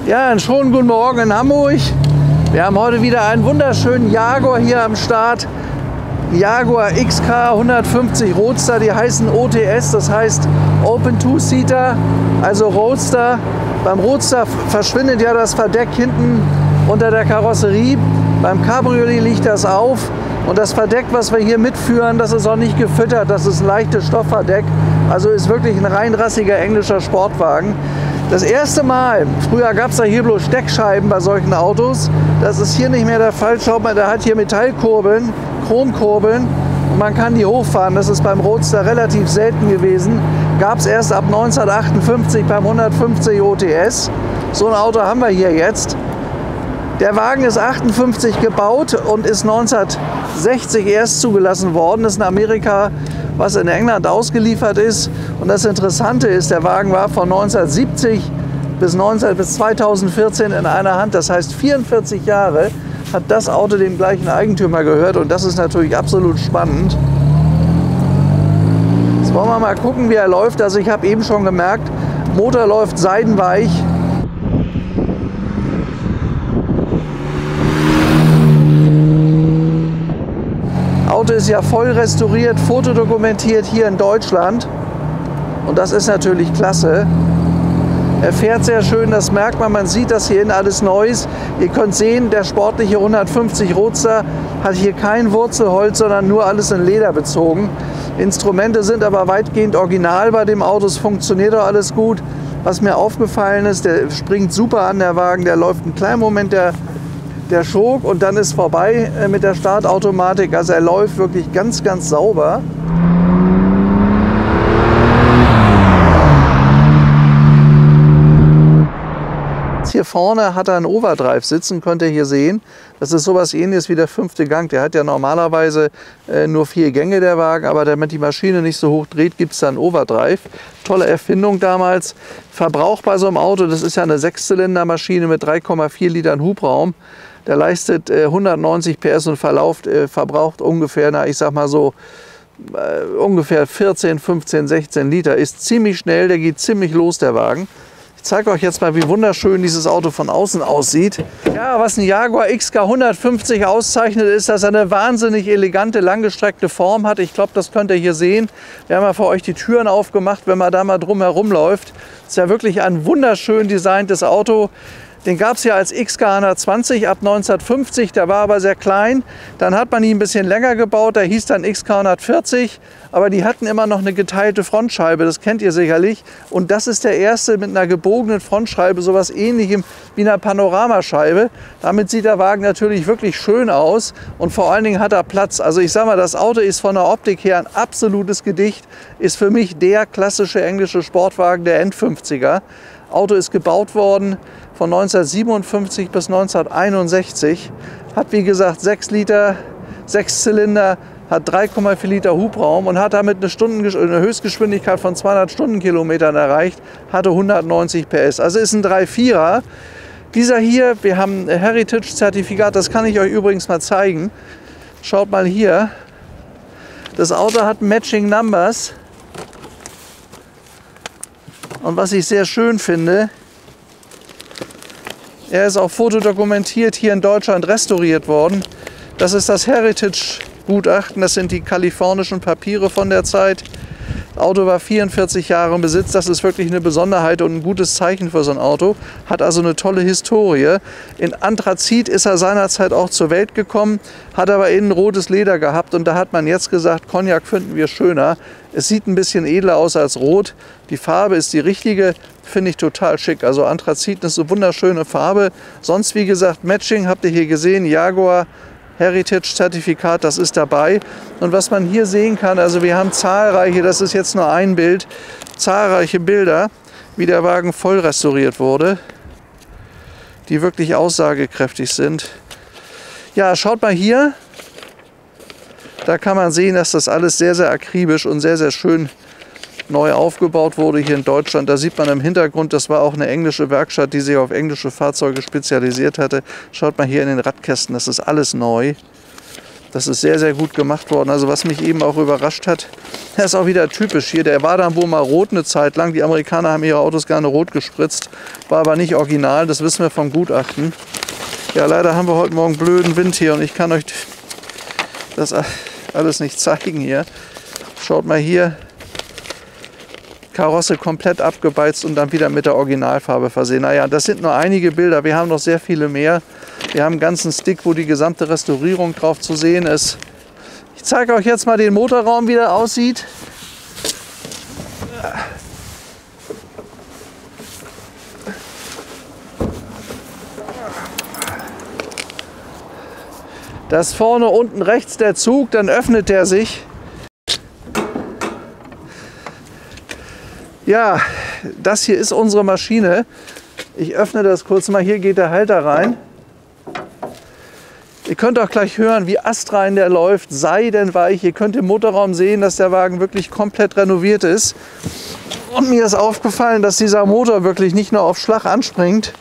Ja, einen schönen guten Morgen in Hamburg. Wir haben heute wieder einen wunderschönen Jaguar hier am Start. Jaguar XK 150 Roadster, die heißen OTS, das heißt Open Two-Seater, also Roadster. Beim Roadster verschwindet ja das Verdeck hinten unter der Karosserie. Beim Cabriolet liegt das auf. Und das Verdeck, was wir hier mitführen, das ist auch nicht gefüttert, das ist ein leichtes Stoffverdeck. Also ist wirklich ein reinrassiger englischer Sportwagen. Das erste Mal, früher gab es ja hier bloß Steckscheiben bei solchen Autos, das ist hier nicht mehr der Fall. Schaut mal, der hat hier Metallkurbeln, Chromkurbeln und man kann die hochfahren. Das ist beim Roadster relativ selten gewesen. Gab es erst ab 1958 beim 150 OTS. So ein Auto haben wir hier jetzt. Der Wagen ist 58 gebaut und ist 1960 erst zugelassen worden. Das ist in Amerika, was in England ausgeliefert ist. Und das Interessante ist, der Wagen war von 1970 bis 2014 in einer Hand. Das heißt, 44 Jahre hat das Auto dem gleichen Eigentümer gehört. Und das ist natürlich absolut spannend. Jetzt wollen wir mal gucken, wie er läuft. Also ich habe eben schon gemerkt, Motor läuft seidenweich. Auto ist ja voll restauriert, fotodokumentiert hier in Deutschland und das ist natürlich klasse. Er fährt sehr schön, das merkt man, man sieht, dass hier innen alles neu ist. Ihr könnt sehen, der sportliche 150 Roadster hat hier kein Wurzelholz, sondern nur alles in Leder bezogen. Instrumente sind aber weitgehend original bei dem Auto, es funktioniert auch alles gut. Was mir aufgefallen ist, der springt super an, der Wagen, der läuft einen kleinen Moment, der Schok und dann ist vorbei mit der Startautomatik. Also er läuft wirklich ganz, ganz sauber. Hier vorne hat er einen Overdrive sitzen, könnt ihr hier sehen. Das ist sowas Ähnliches wie der 5. Gang. Der hat ja normalerweise nur 4 Gänge, der Wagen, aber damit die Maschine nicht so hoch dreht, gibt es da einen Overdrive. Tolle Erfindung damals. Verbrauch bei so einem Auto, das ist ja eine 6-Zylinder-Maschine mit 3,4 Litern Hubraum. Der leistet 190 PS und verbraucht ungefähr, na, ich sag mal so, ungefähr 14, 15, 16 Liter. Ist ziemlich schnell, der geht ziemlich los, der Wagen. Ich zeige euch jetzt mal, wie wunderschön dieses Auto von außen aussieht. Ja, was ein Jaguar XK 150 auszeichnet, ist, dass er eine wahnsinnig elegante, langgestreckte Form hat. Ich glaube, das könnt ihr hier sehen. Wir haben ja für euch die Türen aufgemacht, wenn man da mal drum herum läuft. Ist ja wirklich ein wunderschön designtes Auto. Den gab es ja als XK 120 ab 1950, der war aber sehr klein. Dann hat man ihn ein bisschen länger gebaut, der hieß dann XK 140. Aber die hatten immer noch eine geteilte Frontscheibe, das kennt ihr sicherlich. Und das ist der erste mit einer gebogenen Frontscheibe, sowas Ähnlichem wie einer Panoramascheibe. Damit sieht der Wagen natürlich wirklich schön aus und vor allen Dingen hat er Platz. Also ich sag mal, das Auto ist von der Optik her ein absolutes Gedicht. Ist für mich der klassische englische Sportwagen der End-50er. Auto ist gebaut worden von 1957 bis 1961. Hat wie gesagt 6 Liter, 6 Zylinder, hat 3,4 Liter Hubraum und hat damit eine Höchstgeschwindigkeit von 200 Stundenkilometern erreicht, hatte 190 PS. Also ist ein 3.4er. Dieser hier, wir haben ein Heritage-Zertifikat, das kann ich euch übrigens mal zeigen. Schaut mal hier. Das Auto hat Matching Numbers. Und was ich sehr schön finde, er ist auch fotodokumentiert hier in Deutschland restauriert worden. Das ist das Heritage-Gutachten, das sind die kalifornischen Papiere von der Zeit. Das Auto war 44 Jahre im Besitz, das ist wirklich eine Besonderheit und ein gutes Zeichen für so ein Auto. Hat also eine tolle Historie. In Anthrazit ist er seinerzeit auch zur Welt gekommen, hat aber innen rotes Leder gehabt und da hat man jetzt gesagt, Cognac finden wir schöner. Es sieht ein bisschen edler aus als Rot. Die Farbe ist die richtige, finde ich total schick. Also Anthrazit ist eine wunderschöne Farbe. Sonst wie gesagt Matching habt ihr hier gesehen, Jaguar Heritage-Zertifikat, das ist dabei. Und was man hier sehen kann, also wir haben zahlreiche, das ist jetzt nur ein Bild, zahlreiche Bilder, wie der Wagen voll restauriert wurde, die wirklich aussagekräftig sind. Ja, schaut mal hier, da kann man sehen, dass das alles sehr, sehr akribisch und sehr, sehr schön neu aufgebaut wurde hier in Deutschland. Da sieht man im Hintergrund, das war auch eine englische Werkstatt, die sich auf englische Fahrzeuge spezialisiert hatte. Schaut mal hier in den Radkästen, das ist alles neu. Das ist sehr, sehr gut gemacht worden. Also was mich eben auch überrascht hat, das ist auch wieder typisch hier. Der war dann wohl mal rot eine Zeit lang. Die Amerikaner haben ihre Autos gerne rot gespritzt. War aber nicht original, das wissen wir vom Gutachten. Ja, leider haben wir heute Morgen blöden Wind hier und ich kann euch das alles nicht zeigen hier. Schaut mal hier. Karosse komplett abgebeizt und dann wieder mit der Originalfarbe versehen. Naja, das sind nur einige Bilder. Wir haben noch sehr viele mehr. Wir haben einen ganzen Stick, wo die gesamte Restaurierung drauf zu sehen ist. Ich zeige euch jetzt mal den Motorraum, wie der aussieht. Das vorne unten rechts der Zug, dann öffnet der sich. Ja, das hier ist unsere Maschine. Ich öffne das kurz mal. Hier geht der Halter rein. Ihr könnt auch gleich hören, wie astrein der läuft, seidenweich. Ihr könnt im Motorraum sehen, dass der Wagen wirklich komplett renoviert ist. Und mir ist aufgefallen, dass dieser Motor wirklich nicht nur auf Schlag anspringt,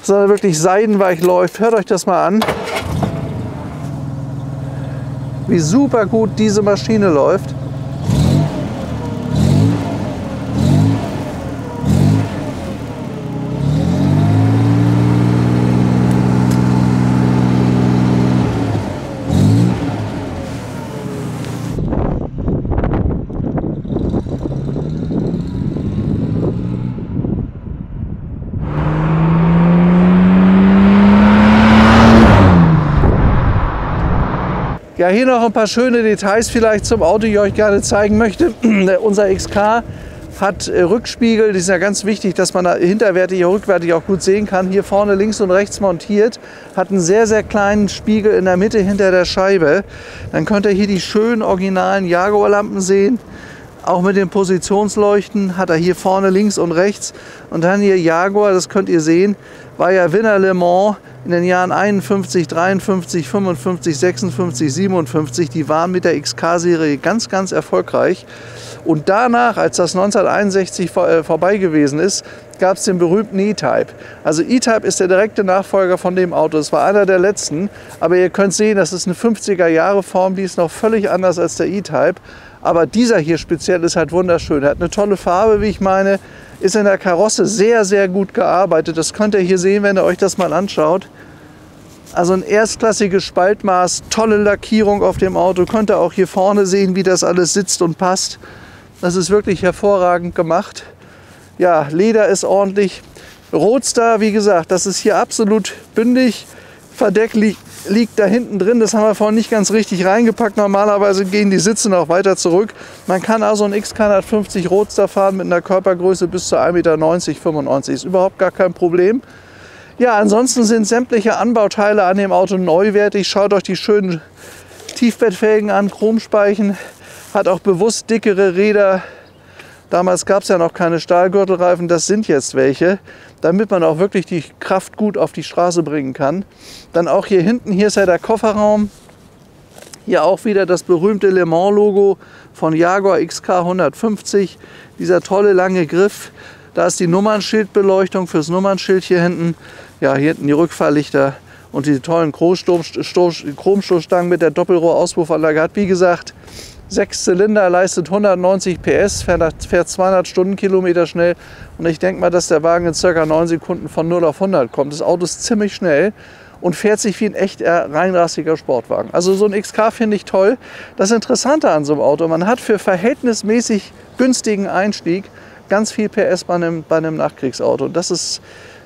sondern wirklich seidenweich läuft. Hört euch das mal an, wie super gut diese Maschine läuft. Ja, hier noch ein paar schöne Details vielleicht zum Auto, die ich euch gerne zeigen möchte. Unser XK hat Rückspiegel, die sind ja ganz wichtig, dass man da hinterwertig, rückwärtig auch gut sehen kann. Hier vorne links und rechts montiert, hat einen sehr, sehr kleinen Spiegel in der Mitte hinter der Scheibe. Dann könnt ihr hier die schönen originalen Jaguar-Lampen sehen. Auch mit den Positionsleuchten hat er hier vorne links und rechts. Und dann hier Jaguar, das könnt ihr sehen, war ja Winner Le Mans in den Jahren 51, 53, 55, 56, 57. Die waren mit der XK-Serie ganz, ganz erfolgreich. Und danach, als das 1961 vorbei gewesen ist, gab es den berühmten E-Type. Also E-Type ist der direkte Nachfolger von dem Auto. Es war einer der letzten. Aber ihr könnt sehen, das ist eine 50er-Jahre-Form, die ist noch völlig anders als der E-Type. Aber dieser hier speziell ist halt wunderschön. Er hat eine tolle Farbe, wie ich meine. Ist in der Karosse sehr, sehr gut gearbeitet. Das könnt ihr hier sehen, wenn ihr euch das mal anschaut. Also ein erstklassiges Spaltmaß, tolle Lackierung auf dem Auto. Könnt ihr auch hier vorne sehen, wie das alles sitzt und passt. Das ist wirklich hervorragend gemacht. Ja, Leder ist ordentlich. Roadster, wie gesagt, das ist hier absolut bündig. Verdeck liegt da hinten drin. Das haben wir vorhin nicht ganz richtig reingepackt. Normalerweise gehen die Sitze noch weiter zurück. Man kann also einen XK150 Roadster fahren mit einer Körpergröße bis zu 1,90 Meter, 95. Ist überhaupt gar kein Problem. Ja, ansonsten sind sämtliche Anbauteile an dem Auto neuwertig. Schaut euch die schönen Tiefbettfelgen an, Chromspeichen. Hat auch bewusst dickere Räder. Damals gab es ja noch keine Stahlgürtelreifen, das sind jetzt welche, damit man auch wirklich die Kraft gut auf die Straße bringen kann. Dann auch hier hinten, hier ist ja der Kofferraum. Hier auch wieder das berühmte Le Mans Logo von Jaguar XK 150. Dieser tolle lange Griff. Da ist die Nummernschildbeleuchtung fürs Nummernschild hier hinten. Ja, hier hinten die Rückfahrlichter und die tollen Chromstoßstangen mit der Doppelrohr-Auspuffanlage. Hat wie gesagt 6 Zylinder, leistet 190 PS, fährt 200 Stundenkilometer schnell. Und ich denke mal, dass der Wagen in ca. 9 Sekunden von 0 auf 100 kommt. Das Auto ist ziemlich schnell und fährt sich wie ein echt reinrassiger Sportwagen. Also so ein XK finde ich toll. Das Interessante an so einem Auto, man hat für verhältnismäßig günstigen Einstieg ganz viel PS bei einem Nachkriegsauto. Das ist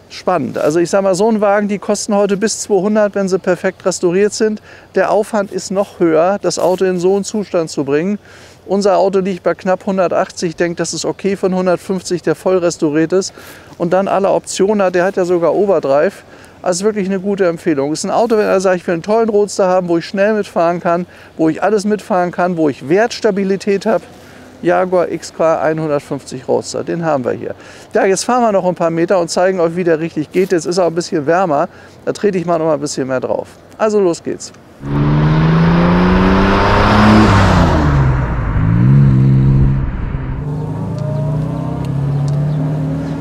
spannend. Also ich sage mal, so ein Wagen, die kosten heute bis 200, wenn sie perfekt restauriert sind. Der Aufwand ist noch höher, das Auto in so einen Zustand zu bringen. Unser Auto liegt bei knapp 180. Ich denke, das ist okay von 150, der voll restauriert ist. Und dann alle Optionen hat, der hat ja sogar Overdrive. Also wirklich eine gute Empfehlung. Ist ein Auto, wenn er sagt, ich will einen tollen Roadster haben, wo ich schnell mitfahren kann, wo ich alles mitfahren kann, wo ich Wertstabilität habe. Jaguar XK 150 Roadster, den haben wir hier. Ja, jetzt fahren wir noch ein paar Meter und zeigen euch, wie der richtig geht. Jetzt ist er ein bisschen wärmer, da trete ich mal noch mal ein bisschen mehr drauf. Also los geht's.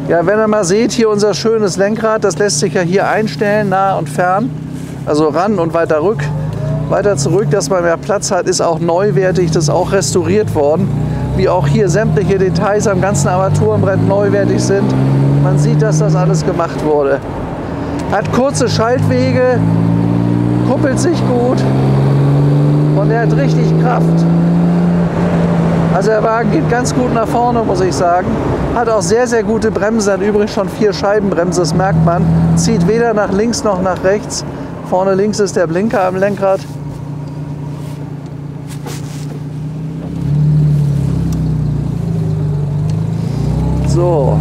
Ja, wenn ihr mal seht, hier unser schönes Lenkrad, das lässt sich ja hier einstellen, nah und fern, also ran und weiter rück. weiter zurück, dass man mehr Platz hat, ist auch neuwertig, das ist auch restauriert worden. Wie auch hier sämtliche Details am ganzen Armaturenbrett neuwertig sind. Man sieht, dass das alles gemacht wurde. Hat kurze Schaltwege, kuppelt sich gut und er hat richtig Kraft. Also der Wagen geht ganz gut nach vorne, muss ich sagen. Hat auch sehr, sehr gute Bremsen, hat übrigens schon 4 Scheibenbremsen, das merkt man. Zieht weder nach links noch nach rechts. Vorne links ist der Blinker am Lenkrad. So.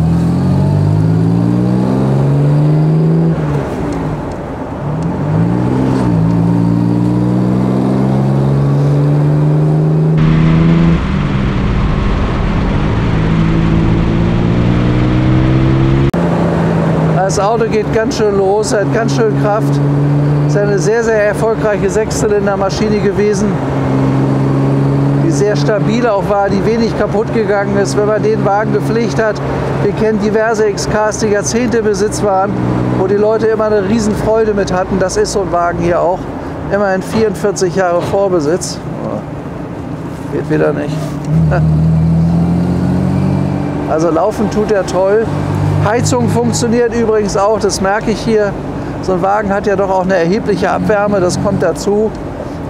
Das Auto geht ganz schön los, hat ganz schön Kraft. Es ist eine sehr, sehr erfolgreiche Sechszylinder-Maschine gewesen, die sehr stabil auch war, die wenig kaputt gegangen ist. Wenn man den Wagen gepflegt hat, wir kennen diverse XKs, die Jahrzehnte im Besitz waren, wo die Leute immer eine riesen Freude mit hatten. Das ist so ein Wagen hier auch. Immerhin 44 Jahre Vorbesitz. Oh, geht wieder nicht. Also laufen tut er toll. Heizung funktioniert übrigens auch, das merke ich hier. So ein Wagen hat ja doch auch eine erhebliche Abwärme, das kommt dazu.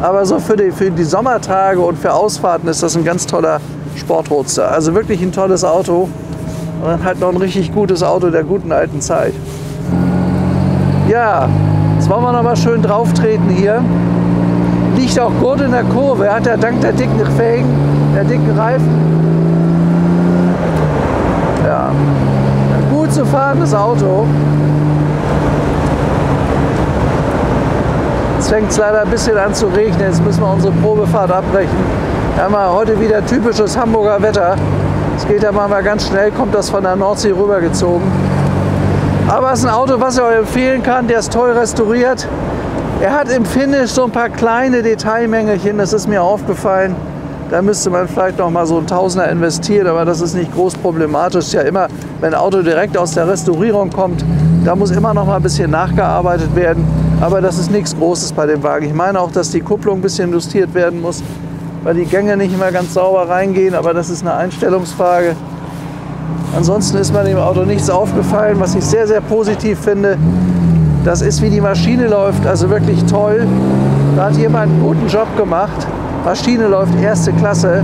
Aber so für die Sommertage und für Ausfahrten ist das ein ganz toller Sportroadster. Also wirklich ein tolles Auto. Und dann halt noch ein richtig gutes Auto der guten alten Zeit. Ja, jetzt wollen wir noch mal schön drauf treten hier. Liegt auch gut in der Kurve. Er hat ja dank der dicken Felgen, der dicken Reifen. Ja. Gut zu fahrendes Auto. Jetzt fängt es leider ein bisschen an zu regnen. Jetzt müssen wir unsere Probefahrt abbrechen. Wir haben ja heute wieder typisches Hamburger Wetter. Es geht ja mal ganz schnell, kommt das von der Nordsee rübergezogen. Aber es ist ein Auto, was ich euch empfehlen kann. Der ist toll restauriert. Er hat im Finish so ein paar kleine Detailmängelchen. Das ist mir aufgefallen. Da müsste man vielleicht noch mal so ein Tausender investieren, aber das ist nicht groß problematisch. Ja immer, wenn ein Auto direkt aus der Restaurierung kommt, da muss immer noch mal ein bisschen nachgearbeitet werden. Aber das ist nichts Großes bei dem Wagen. Ich meine auch, dass die Kupplung ein bisschen justiert werden muss, weil die Gänge nicht immer ganz sauber reingehen. Aber das ist eine Einstellungsfrage. Ansonsten ist mir dem Auto nichts aufgefallen, was ich sehr, sehr positiv finde. Das ist, wie die Maschine läuft, also wirklich toll. Da hat jemand einen guten Job gemacht. Maschine läuft erste Klasse.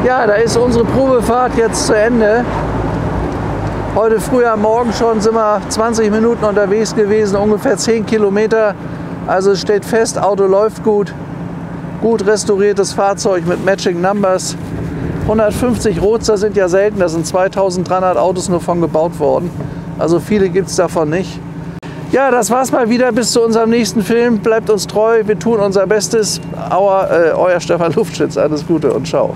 Ja, da ist unsere Probefahrt jetzt zu Ende. Heute früh am Morgen schon sind wir 20 Minuten unterwegs gewesen, ungefähr 10 Kilometer. Also es steht fest, Auto läuft gut. Gut restauriertes Fahrzeug mit Matching Numbers. 150 Roadster sind ja selten, da sind 2300 Autos nur von gebaut worden. Also viele gibt es davon nicht. Ja, das war's mal wieder. Bis zu unserem nächsten Film. Bleibt uns treu. Wir tun unser Bestes. Euer Stefan Luftschütz. Alles Gute und ciao.